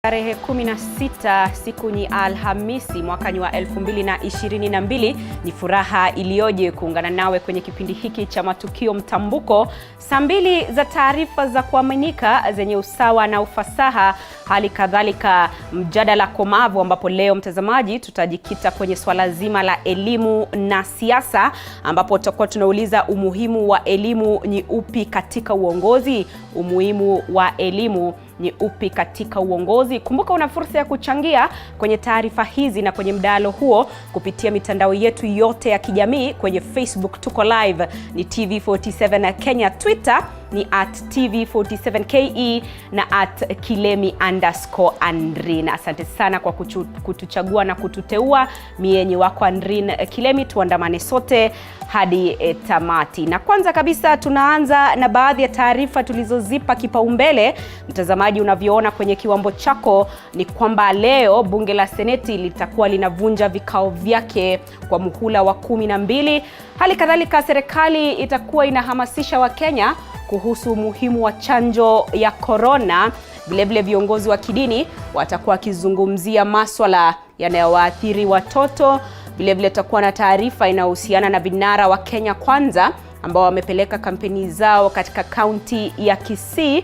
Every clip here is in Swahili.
Tarehe 16 siku ni Alhamisi mwaka wa 2022. Ni furaha iliyoje kuungana nawe kwenye kipindi hiki cha Matukio Mtambuko, saa 2 za taarifa za kuaminika zenye usawa na ufasaha, hali kadhalika mjadala komavu, ambapo leo mtazamaji tutajikita kwenye swala zima la elimu na siasa, ambapo tutakuwa tunauliza umuhimu wa elimu ni upi katika uongozi. Umuhimu wa elimu ni upi katika uongozi? Kumbuka una fursa ya kuchangia kwenye taarifa hizi na kwenye mdahalo huo kupitia mitandao yetu yote ya kijamii. Kwenye Facebook tuko live ni TV47 Kenya, Twitter ni @TV47KE na @Kilemi_Andrin. Asante sana kwa kutuchagua na kututeua. Mienyi wako Andrin Kilemi, tuandamane sote hadi tamati. Na kwanza kabisa tunaanza na baadhi ya taarifa tulizozipa kipaumbele. Mtazamaji, unavyoona kwenye kiwambo chako ni kwamba leo bunge la Seneti litakuwa linavunja vikao vyake kwa muhula wa 12. Hali kadhalika serikali itakuwa inahamasisha Wakenya kuhusu umuhimu wa chanjo ya korona. Vilevile viongozi wa kidini watakuwa wakizungumzia masuala yanayowaathiri watoto. Vilevile tutakuwa na taarifa inayohusiana na vinara wa Kenya Kwanza ambao wamepeleka kampeni zao katika kaunti ya Kisii.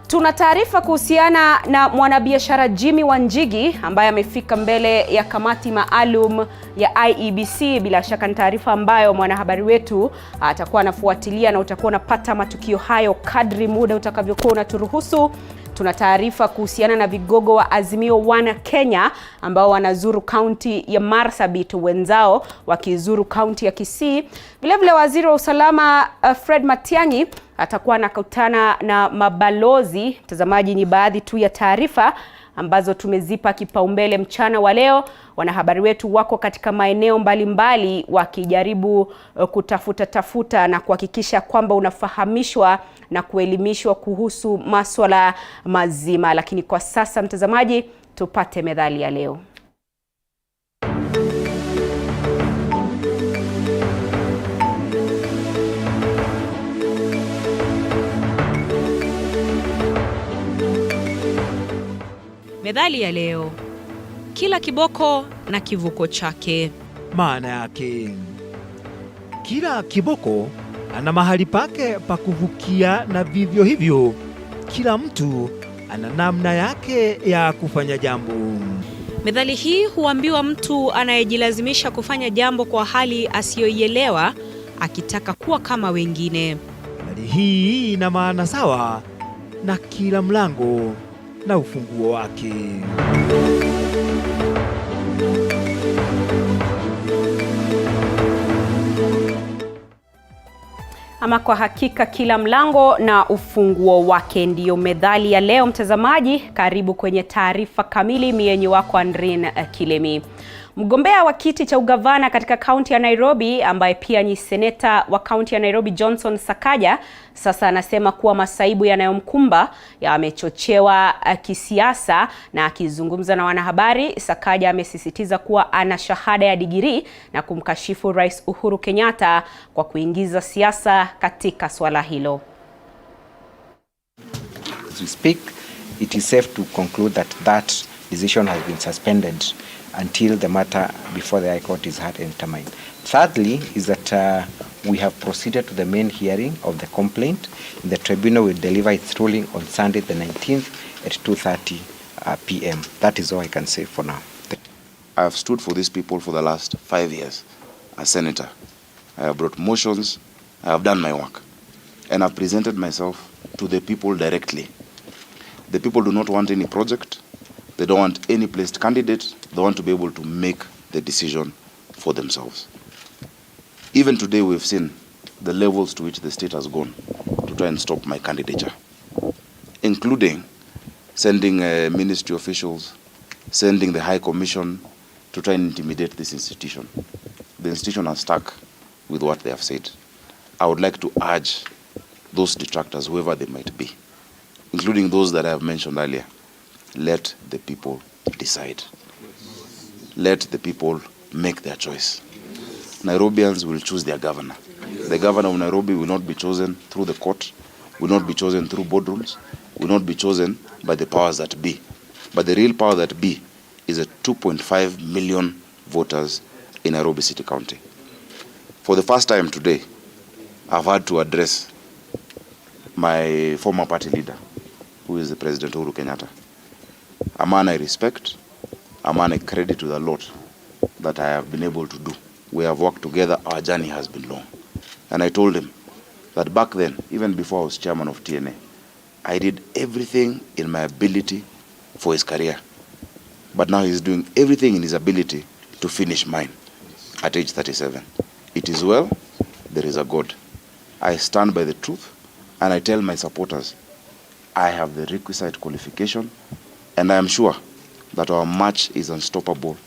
Tuna taarifa kuhusiana na mwanabiashara Jimmy Wanjigi ambaye amefika mbele ya kamati maalum ya IEBC. Bila shaka ni taarifa ambayo mwanahabari wetu atakuwa anafuatilia na utakuwa unapata matukio hayo kadri muda utakavyokuwa unaturuhusu. Tuna taarifa kuhusiana na vigogo wa Azimio One Kenya ambao wanazuru kaunti ya Marsabit, wenzao wakizuru kaunti ya Kisii. Vilevile waziri wa usalama Fred Matiang'i atakuwa anakutana na mabalozi. Mtazamaji, ni baadhi tu ya taarifa ambazo tumezipa kipaumbele mchana wa leo. Wanahabari wetu wako katika maeneo mbalimbali wakijaribu kutafuta na kuhakikisha kwamba unafahamishwa na kuelimishwa kuhusu masuala mazima. Lakini kwa sasa mtazamaji, tupate methali ya leo. Methali ya leo: kila kiboko na kivuko chake. Maana yake, kila kiboko ana mahali pake pa kuvukia, na vivyo hivyo kila mtu ana namna yake ya kufanya jambo. Methali hii huambiwa mtu anayejilazimisha kufanya jambo kwa hali asiyoielewa akitaka kuwa kama wengine. Methali hii ina maana sawa na kila mlango na ufunguo wake. Ama kwa hakika kila mlango na ufunguo wake ndiyo methali ya leo. Mtazamaji, karibu kwenye taarifa kamili. Mienyi wako Andrin Kilemi. Mgombea wa kiti cha ugavana katika kaunti ya Nairobi ambaye pia ni seneta wa kaunti ya Nairobi Johnson Sakaja sasa anasema kuwa masaibu yanayomkumba yamechochewa kisiasa. Na akizungumza na wanahabari, Sakaja amesisitiza kuwa ana shahada ya digrii na kumkashifu Rais Uhuru Kenyatta kwa kuingiza siasa katika swala hilo. As we speak, it is safe to conclude that decision has been suspended until the matter before the High Court is heard and determined. Thirdly is that we have proceeded to the main hearing of the complaint. The tribunal will deliver its ruling on Sunday the 19th at 2:30 p.m. That is all I can say for now. I have stood for these people for the last 5 years as senator. I have brought motions, I have done my work, and I've presented myself to the people directly. The people do not want any project. They don't want any placed candidate. They want to be able to make the decision for themselves. Even today we've seen the levels to which the state has gone to try and stop my candidature, including sending ministry officials, sending the High Commission to try and intimidate this institution. The institution has stuck with what they have said. I would like to urge those detractors, whoever they might be, including those that I have mentioned earlier, let the people decide. Let the people make their choice. Nairobians will choose their governor. The governor of Nairobi will not be chosen through the court, will not be chosen through boardrooms, will not be chosen by the powers that be. But the real power that be is a 2.5 million voters in Nairobi City County. For the first time today, I've had to address my former party leader, who is the President Uhuru Kenyatta. A man I respect, a man I credit to the lot that I have been able to do. We have worked together, our journey has been long. And I told him that back then, even before I was chairman of TNA, I did everything in my ability for his career. But now he's doing everything in his ability to finish mine at age 37. It is well, there is a God. I stand by the truth, and I tell my supporters, I have the requisite qualification, and I am sure that our march is unstoppable,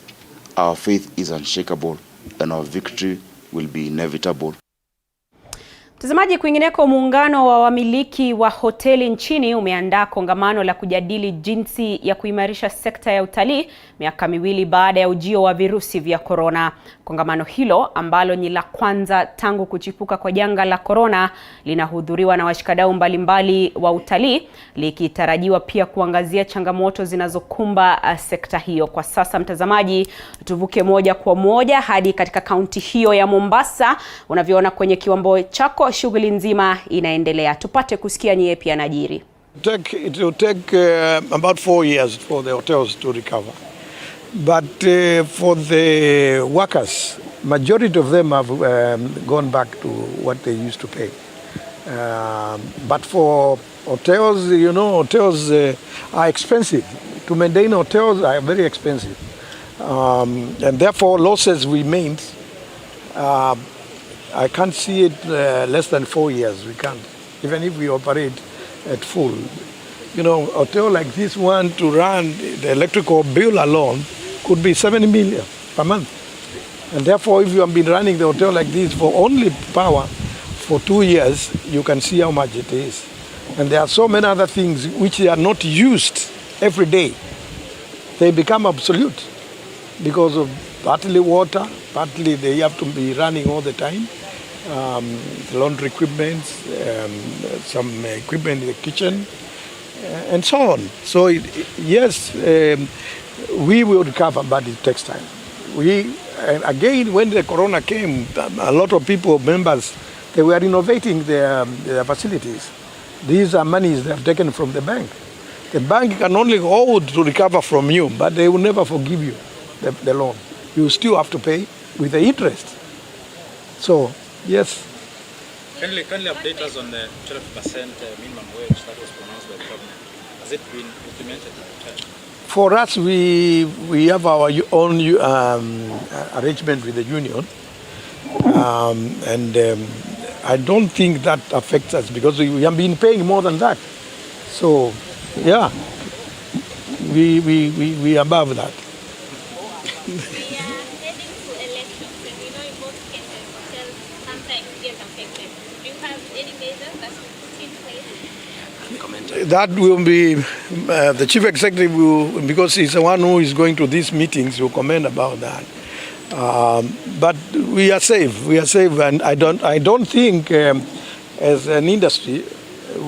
our faith is unshakable, and our victory will be inevitable. Mtazamaji, kwingineko, muungano wa wamiliki wa hoteli nchini umeandaa kongamano la kujadili jinsi ya kuimarisha sekta ya utalii miaka miwili baada ya ujio wa virusi vya korona. Kongamano hilo ambalo ni la kwanza tangu kuchipuka kwa janga la korona linahudhuriwa na washikadau mbalimbali wa utalii, likitarajiwa pia kuangazia changamoto zinazokumba sekta hiyo. Kwa sasa mtazamaji, tuvuke moja kwa moja hadi katika kaunti hiyo ya Mombasa. Unavyoona kwenye kiwambo chako, shughuli nzima inaendelea. Tupate kusikia ni yapi yanajiri. It will take about 4 years for the hotels to recover. But for the workers, majority of them have gone back to what they used to pay. But for hotels, you know, hotels are expensive. To maintain hotels are very expensive. And therefore losses remain. I can't see it less than 4 years. We can't, even if we operate at full. You know, a hotel like this one, to run the electrical bill alone could be 70 million per month. And therefore, if you have been running the hotel like this for only power for 2 years, you can see how much it is. And there are so many other things which are not used every day. They become obsolete because of partly water, partly they have to be running all the time. Laundry equipment, some equipment in the kitchen, and so on. So yes, we will recover, but it takes time. And again, when the corona came, a lot of people, members, they were renovating their facilities. These are monies they have taken from the bank. The bank can only hold to recover from you, but they will never forgive you the loan. You still have to pay with the interest. So, yes. Kindly update us on the 12% minimum wage that was pronounced by the government. Has it been implemented? For us, we have our own arrangement with the union, and I don't think that affects us because we have been paying more than that. So, yeah, we above that. That will be the chief executive will, because he's the one who is going to these meetings, will comment about that. But we are safe. We are safe, and I don't think as an industry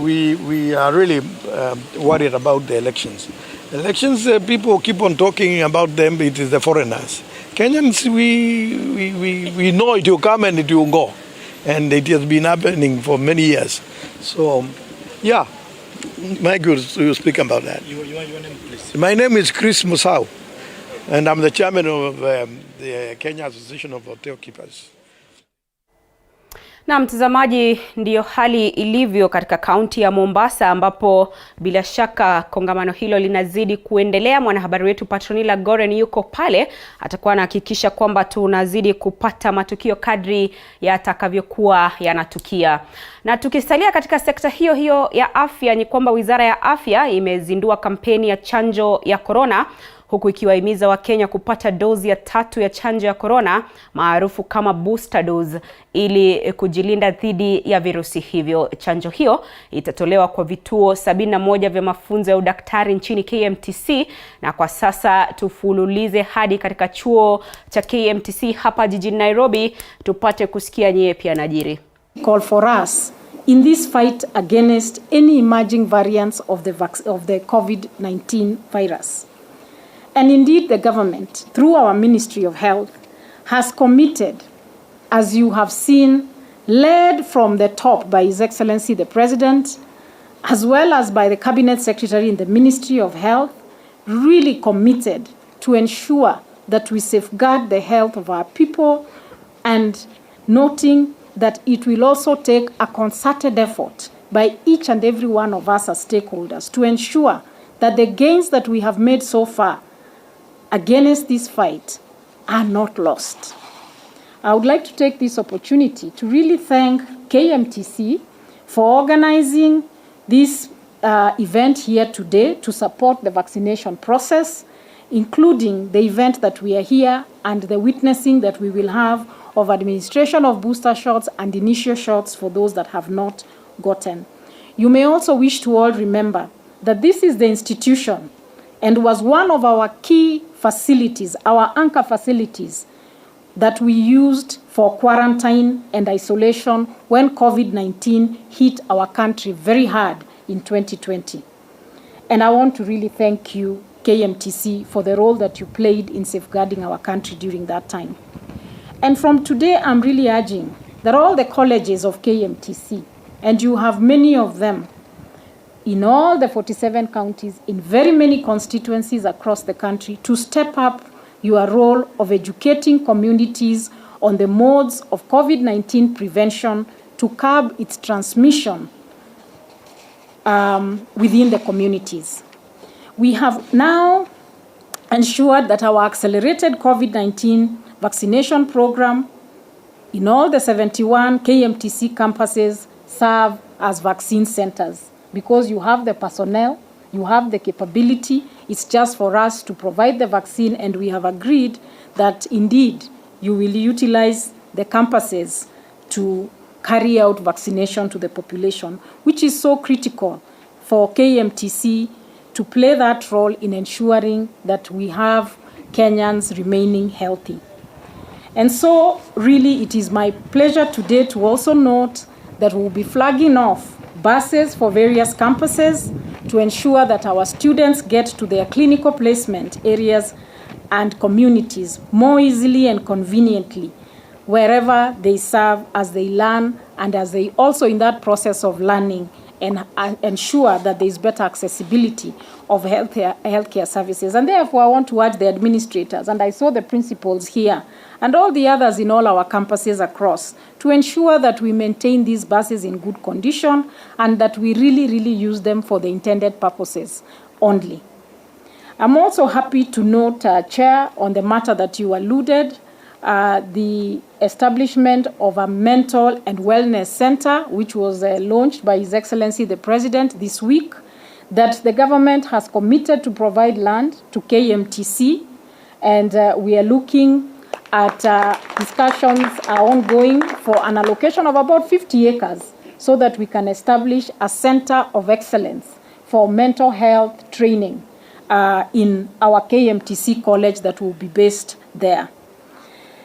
we are really worried about the elections. Elections, people keep on talking about them. It is the foreigners. Kenyans, we know it will come and it will go, and it has been happening for many years. So, yeah. My good, you speak about that. Your name, please. My name is Chris Musau, and I'm the chairman of the Kenya Association of Hotel Keepers. Na mtazamaji, ndiyo hali ilivyo katika kaunti ya Mombasa, ambapo bila shaka kongamano hilo linazidi kuendelea. Mwanahabari wetu Patronila Goren yuko pale, atakuwa anahakikisha kwamba tunazidi kupata matukio kadri yatakavyokuwa yanatukia. Na tukisalia katika sekta hiyo hiyo ya afya, ni kwamba Wizara ya Afya imezindua kampeni ya chanjo ya korona, huku ikiwahimiza Wakenya kupata dozi ya 3 ya chanjo ya korona maarufu kama booster dose ili kujilinda dhidi ya virusi hivyo. Chanjo hiyo itatolewa kwa vituo 71 vya mafunzo ya udaktari nchini KMTC, na kwa sasa tufululize hadi katika chuo cha KMTC hapa jijini Nairobi tupate kusikia nye pia najiri. Call for us in this fight against any emerging variants of the COVID-19 virus. And indeed, the government, through our Ministry of Health, has committed, as you have seen, led from the top by His Excellency the President, as well as by the Cabinet Secretary in the Ministry of Health, really committed to ensure that we safeguard the health of our people, and noting that it will also take a concerted effort by each and every one of us as stakeholders to ensure that the gains that we have made so far against this fight are not lost. I would like to take this opportunity to really thank KMTC for organizing this event here today to support the vaccination process, including the event that we are here and the witnessing that we will have of administration of booster shots and initial shots for those that have not gotten. You may also wish to all remember that this is the institution and was one of our key facilities, our anchor facilities, that we used for quarantine and isolation when COVID-19 hit our country very hard in 2020. And I want to really thank you, KMTC, for the role that you played in safeguarding our country during that time. And from today, I'm really urging that all the colleges of KMTC, and you have many of them, in all the 47 counties, in very many constituencies across the country, to step up your role of educating communities on the modes of COVID-19 prevention to curb its transmission within the communities. We have now ensured that our accelerated COVID-19 vaccination program in all the 71 KMTC campuses serve as vaccine centers, because you have the personnel, you have the capability. It's just for us to provide the vaccine, and we have agreed that indeed you will utilize the campuses to carry out vaccination to the population, which is so critical for KMTC to play that role in ensuring that we have Kenyans remaining healthy. And so really it is my pleasure today to also note that we'll be flagging off buses for various campuses to ensure that our students get to their clinical placement areas and communities more easily and conveniently wherever they serve, as they learn and as they also in that process of learning and ensure that there is better accessibility of healthcare services. And therefore, I want to urge the administrators, and I saw the principals here, and all the others in all our campuses across, to ensure that we maintain these buses in good condition and that we really, really use them for the intended purposes only. I'm also happy to note, Chair, on the matter that you alluded, the establishment of a mental and wellness center, which was launched by His Excellency the President this week, that the government has committed to provide land to KMTC, and we are looking at discussions are ongoing for an allocation of about 50 acres so that we can establish a center of excellence for mental health training in our KMTC college that will be based there.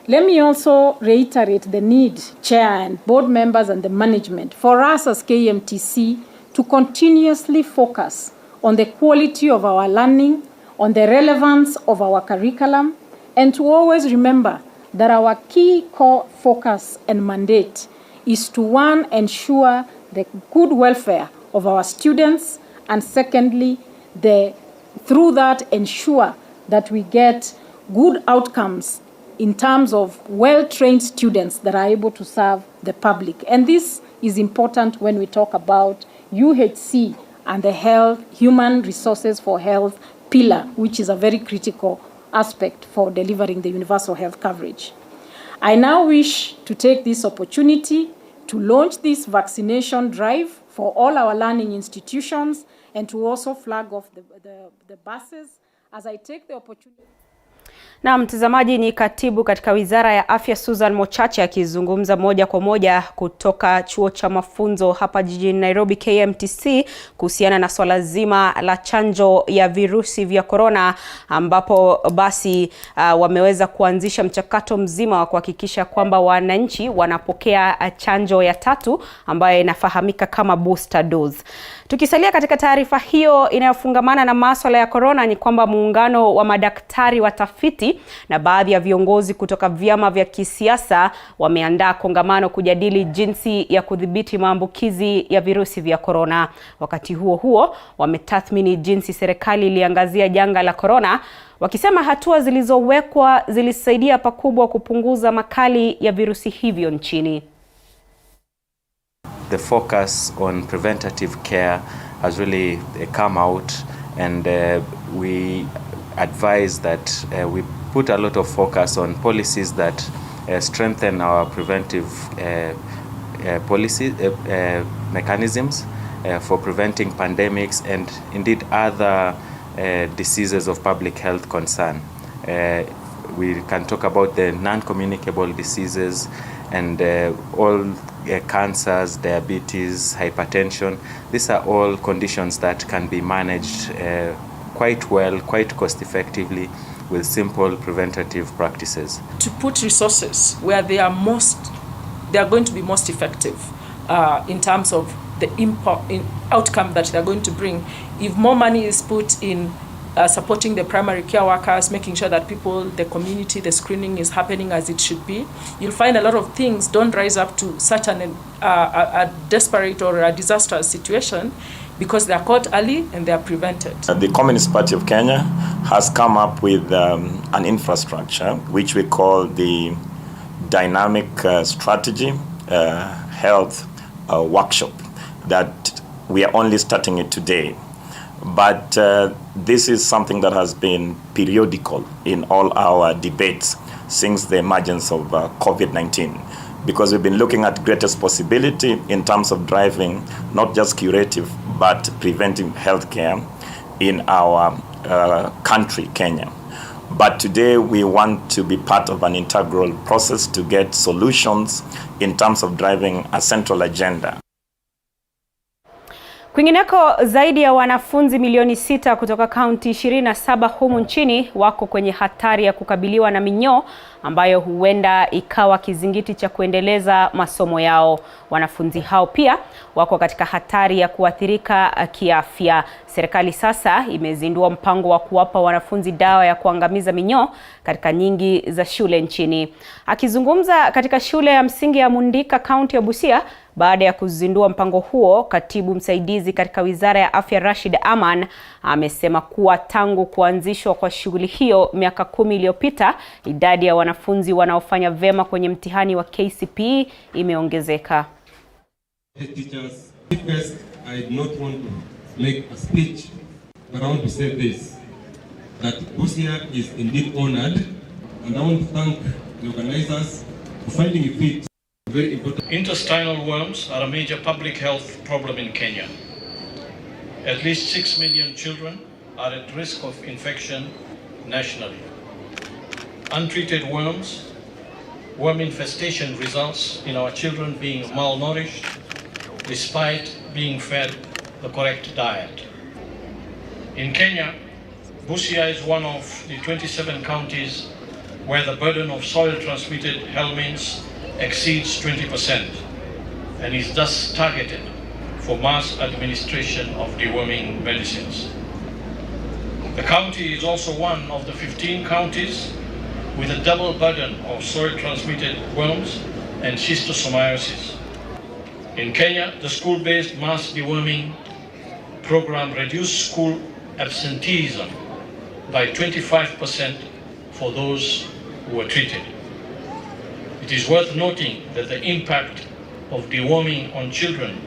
Let me also reiterate the need, Chair and board members and the management, for us as KMTC to continuously focus on the quality of our learning, on the relevance of our curriculum, and to always remember that our key core focus and mandate is to, one, ensure the good welfare of our students, and secondly, through that ensure that we get good outcomes in terms of well-trained students that are able to serve the public. And this is important when we talk about UHC and the health, human resources for health pillar, which is a very critical aspect for delivering the universal health coverage. I now wish to take this opportunity to launch this vaccination drive for all our learning institutions and to also flag off the buses as I take the opportunity. Na mtazamaji, ni katibu katika Wizara ya Afya Susan Mochache akizungumza moja kwa moja kutoka chuo cha mafunzo hapa jijini Nairobi KMTC kuhusiana na swala zima la chanjo ya virusi vya korona, ambapo basi wameweza kuanzisha mchakato mzima wa kuhakikisha kwamba wananchi wanapokea chanjo ya 3 ambayo inafahamika kama booster dose. Tukisalia katika taarifa hiyo inayofungamana na masuala ya korona, ni kwamba muungano wa madaktari watafiti na baadhi ya viongozi kutoka vyama vya kisiasa wameandaa kongamano kujadili jinsi ya kudhibiti maambukizi ya virusi vya korona. Wakati huo huo, wametathmini jinsi serikali iliangazia janga la korona, wakisema hatua zilizowekwa zilisaidia pakubwa kupunguza makali ya virusi hivyo nchini. The focus on preventative care has really come out, and we advise that we put a lot of focus on policies that strengthen our preventive policy mechanisms for preventing pandemics and indeed other diseases of public health concern. We can talk about the non-communicable diseases and all cancers, diabetes, hypertension. These are all conditions that can be managed quite well, quite cost effectively with simple preventative practices. To put resources where they are going to be most effective in terms of the outcome that they're going to bring. If more money is put in supporting the primary care workers, making sure that the community, the screening is happening as it should be, you'll find a lot of things don't rise up to such a desperate or a disastrous situation because they are caught early and they are prevented. The Communist Party of Kenya has come up with an infrastructure which we call the Dynamic Strategy Health Workshop that we are only starting it today. But this is something that has been periodical in all our debates since the emergence of COVID-19, because we've been looking at greatest possibility in terms of driving not just curative but preventive healthcare in our country, Kenya. But today we want to be part of an integral process to get solutions in terms of driving a central agenda. Kwingineko, zaidi ya wanafunzi milioni 6 kutoka kaunti 27 humu nchini wako kwenye hatari ya kukabiliwa na minyoo ambayo huenda ikawa kizingiti cha kuendeleza masomo yao. Wanafunzi hao pia wako katika hatari ya kuathirika kiafya. Serikali sasa imezindua mpango wa kuwapa wanafunzi dawa ya kuangamiza minyoo katika nyingi za shule nchini. Akizungumza katika shule ya msingi ya Mundika, kaunti ya Busia, baada ya kuzindua mpango huo, katibu msaidizi katika Wizara ya Afya Rashid Aman amesema kuwa tangu kuanzishwa kwa shughuli hiyo miaka 10 iliyopita, idadi ya wanafunzi wanaofanya vema kwenye mtihani wa KCPE imeongezeka. Teachers, first, I do not want to make a speech, but I want to say this, that BUSIA is indeed honored, and I want to thank the organizers for finding it fit. Very important. Intestinal worms are a major public health problem in Kenya. At least 6 million children are at risk of infection nationally. Untreated worm infestation results in our children being malnourished despite being fed the correct diet. In Kenya, Busia is one of the 27 counties where the burden of soil-transmitted helminths exceeds 20% and is thus targeted for mass administration of deworming medicines. The county is also one of the 15 counties with a double burden of soil-transmitted worms and schistosomiasis. In Kenya, the school-based mass deworming program reduced school absenteeism by 25% for those who were treated. It is worth noting that the impact of deworming on children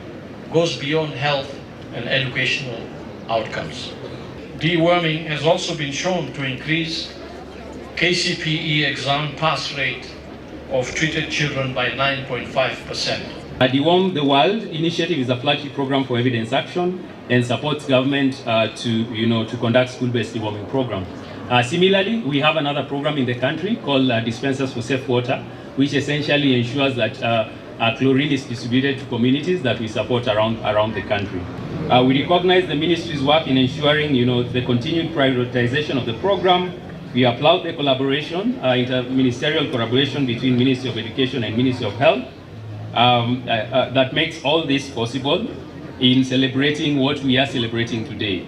goes beyond health and educational outcomes. Deworming has also been shown to increase KCPE exam pass rate of treated children by 9.5%. Deworm the World initiative is a flagship program for evidence action and supports government to conduct school-based deworming program. Similarly, we have another program in the country called Dispensers for Safe Water, which essentially ensures that chlorine is distributed to communities that we support around the country. We recognize the ministry's work in ensuring, the continued prioritization of the program. We applaud the collaboration, interministerial collaboration between Ministry of Education and Ministry of Health that makes all this possible in celebrating what we are celebrating today,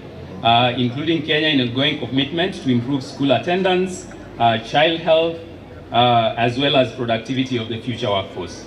including Kenya in a ongoing commitment to improve school attendance, child health, as well as productivity of the future workforce.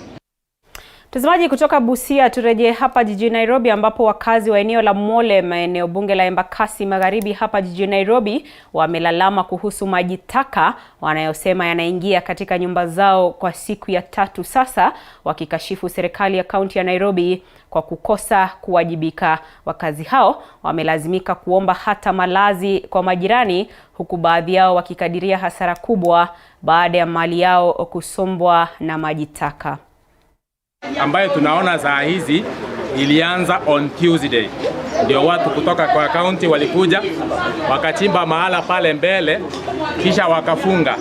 Mtazamaji, kutoka Busia turejee hapa jijini Nairobi ambapo wakazi wa eneo la Mole, maeneo bunge la Embakasi Magharibi hapa jijini Nairobi wamelalama kuhusu maji taka wanayosema yanaingia katika nyumba zao kwa siku ya 3 sasa, wakikashifu serikali ya kaunti ya Nairobi kwa kukosa kuwajibika. Wakazi hao wamelazimika kuomba hata malazi kwa majirani, huku baadhi yao wakikadiria hasara kubwa baada ya mali yao kusombwa na maji taka. Ambayo tunaona saa hizi ilianza on Tuesday. Ndio watu kutoka kwa county walikuja wakachimba mahala pale mbele kisha wakafunga,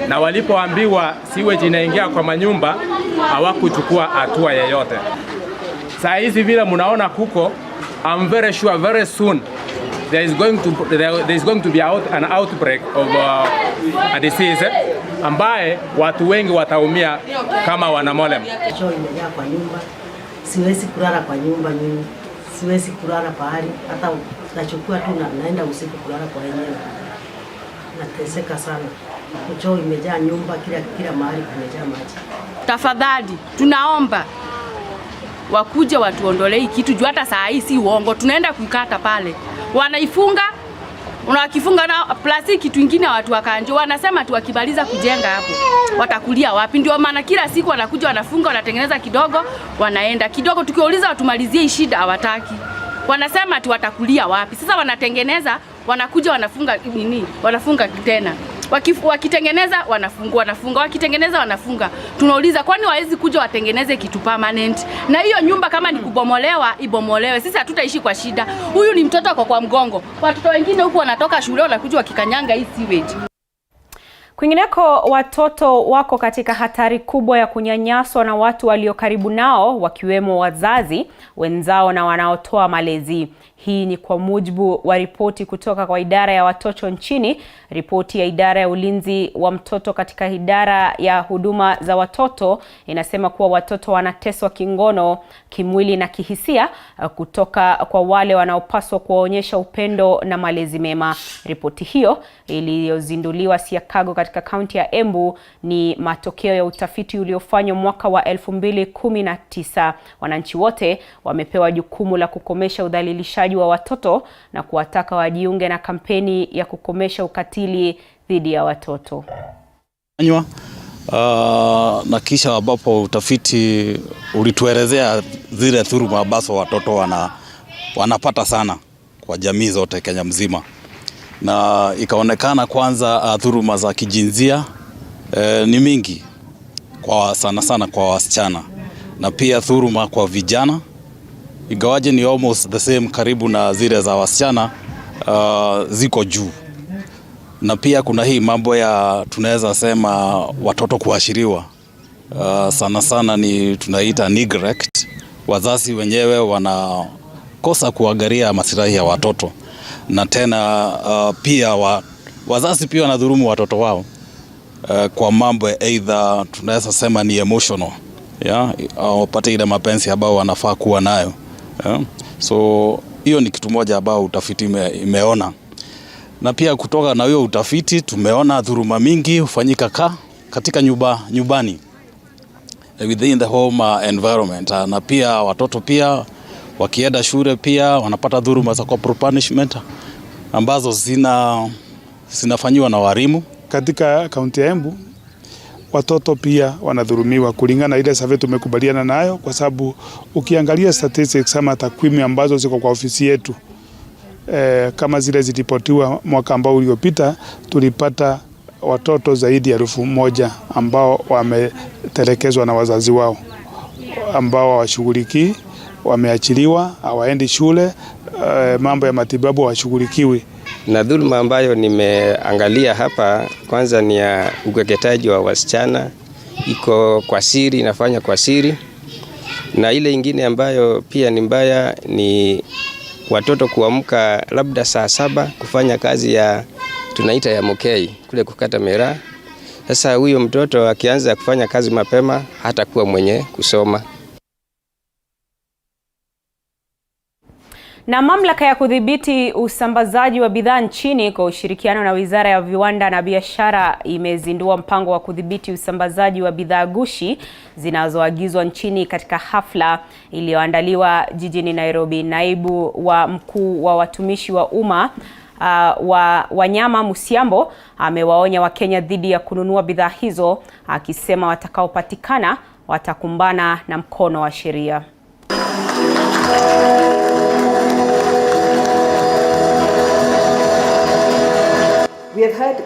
na walipoambiwa sewage inaingia kwa manyumba hawakuchukua hatua yoyote. Saa hizi vile mnaona kuko, I'm very sure very soon there is going to be an outbreak of a disease ambaye watu wengi wataumia kama wanamolem. Choo imejaa kwa nyumba, siwezi kulala kwa nyumba mimi, siwezi kulala pahali, hata nachukua tu naenda usiku kulala kwa yenyewe. Nateseka sana. Choo imejaa nyumba, kila mahali kumejaa maji. Tafadhali tunaomba wakuje watuondolee kitu juu hata saa hii si uongo, tunaenda kukata pale. Wanaifunga, unakifunga na plastiki kitu kingine, watu wa KANJO wanasema tu wakimaliza kujenga hapo watakulia wapi. Ndio maana kila siku wanakuja wanafunga, wanatengeneza kidogo, wanaenda kidogo. Tukiuliza watumalizie shida hawataki. Wanasema tu watakulia wapi. Sasa wanatengeneza, wanakuja wanafunga nini? Wanafunga tena. Wakitengeneza wanafunga, wakitengeneza wanafunga. Tunauliza kwani hawezi kuja watengeneze kitu permanent? Na hiyo nyumba kama ni kubomolewa, ibomolewe. Sisi hatutaishi kwa shida. Huyu ni mtoto kwa mgongo. Watoto wengine huku wanatoka shule wanakuja wakikanyanga hii sewage. Kwingineko, watoto wako katika hatari kubwa ya kunyanyaswa na watu walio karibu nao, wakiwemo wazazi wenzao na wanaotoa malezi. Hii ni kwa mujibu wa ripoti kutoka kwa idara ya watoto nchini. Ripoti ya idara ya ulinzi wa mtoto katika idara ya huduma za watoto inasema kuwa watoto wanateswa kingono, kimwili na kihisia kutoka kwa wale wanaopaswa kuwaonyesha upendo na malezi mema. Ripoti hiyo iliyozinduliwa Siakago katika kaunti ya Embu ni matokeo ya utafiti uliofanywa mwaka wa 2019. Wananchi wote wamepewa jukumu la kukomesha udhalilishaji wa watoto na kuwataka wajiunge na kampeni ya kukomesha ukatili dhidi ya watoto. Na kisha ambapo utafiti ulituelezea zile dhuluma ambazo watoto wanapata sana kwa jamii zote Kenya mzima. Na ikaonekana kwanza dhuluma za kijinsia ni mingi kwa sana kwa wasichana, na pia dhuluma kwa vijana ingawaje ni almost the same, karibu na zile za wasichana ziko juu. Na pia kuna hii mambo ya tunaweza sema watoto kuashiriwa, sana ni tunaita neglect. Wazazi wenyewe wanakosa kuangalia maslahi ya watoto, na tena pia wazazi pia wanadhulumu watoto wao kwa mambo either tunaweza sema ni emotional, wapate ile mapenzi ambao wanafaa kuwa nayo. So hiyo ni kitu moja ambao utafiti imeona. Na pia kutoka na hiyo utafiti tumeona dhuluma mingi hufanyika katika nyumbani, within the home environment. Na pia watoto pia wakienda shule pia wanapata dhuluma za corporal punishment ambazo zinafanywa na walimu. Katika kaunti ya Embu watoto pia wanadhulumiwa kulingana na ile survey tumekubaliana nayo, kwa sababu ukiangalia statistics kama takwimu ambazo ziko kwa ofisi yetu kama zile zilipotiwa mwaka ambao uliopita, tulipata watoto zaidi ya 1,000 ambao wametelekezwa na wazazi wao, ambao hawashughulikii, wameachiliwa, hawaendi shule, mambo ya matibabu hawashughulikiwi. Na dhuluma ambayo nimeangalia hapa kwanza ni ya ukeketaji wa wasichana, iko kwa siri, inafanya kwa siri. Na ile ingine ambayo pia ni mbaya ni watoto kuamka labda saa 7 kufanya kazi ya tunaita ya mokei, kule kukata miraa. Sasa huyo mtoto akianza kufanya kazi mapema hatakuwa mwenye kusoma. Na mamlaka ya kudhibiti usambazaji wa bidhaa nchini kwa ushirikiano na Wizara ya Viwanda na Biashara imezindua mpango wa kudhibiti usambazaji wa bidhaa gushi zinazoagizwa nchini katika hafla iliyoandaliwa jijini Nairobi. Naibu wa mkuu wa watumishi wa umma wa wanyama Musiambo amewaonya Wakenya dhidi ya kununua bidhaa hizo, akisema watakaopatikana watakumbana na mkono wa sheria. We have had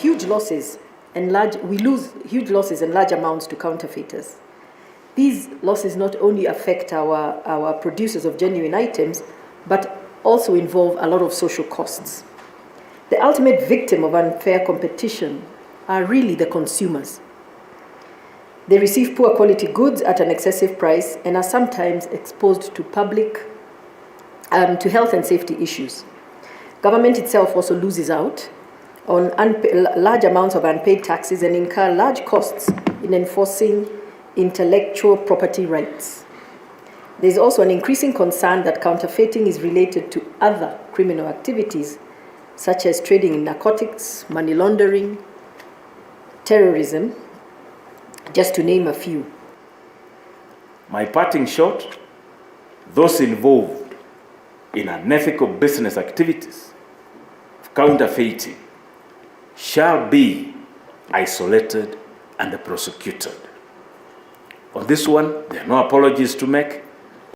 huge losses and we lose huge losses and large amounts to counterfeiters. These losses not only affect our producers of genuine items, but also involve a lot of social costs. The ultimate victim of unfair competition are really the consumers. They receive poor quality goods at an excessive price and are sometimes exposed to to health and safety issues. Government itself also loses out on large amounts of unpaid taxes and incur large costs in enforcing intellectual property rights. There is also an increasing concern that counterfeiting is related to other criminal activities, such as trading in narcotics, money laundering, terrorism, just to name a few. My parting shot, those involved in unethical business activities of counterfeiting shall be isolated and prosecuted. On this one, there are no apologies to make.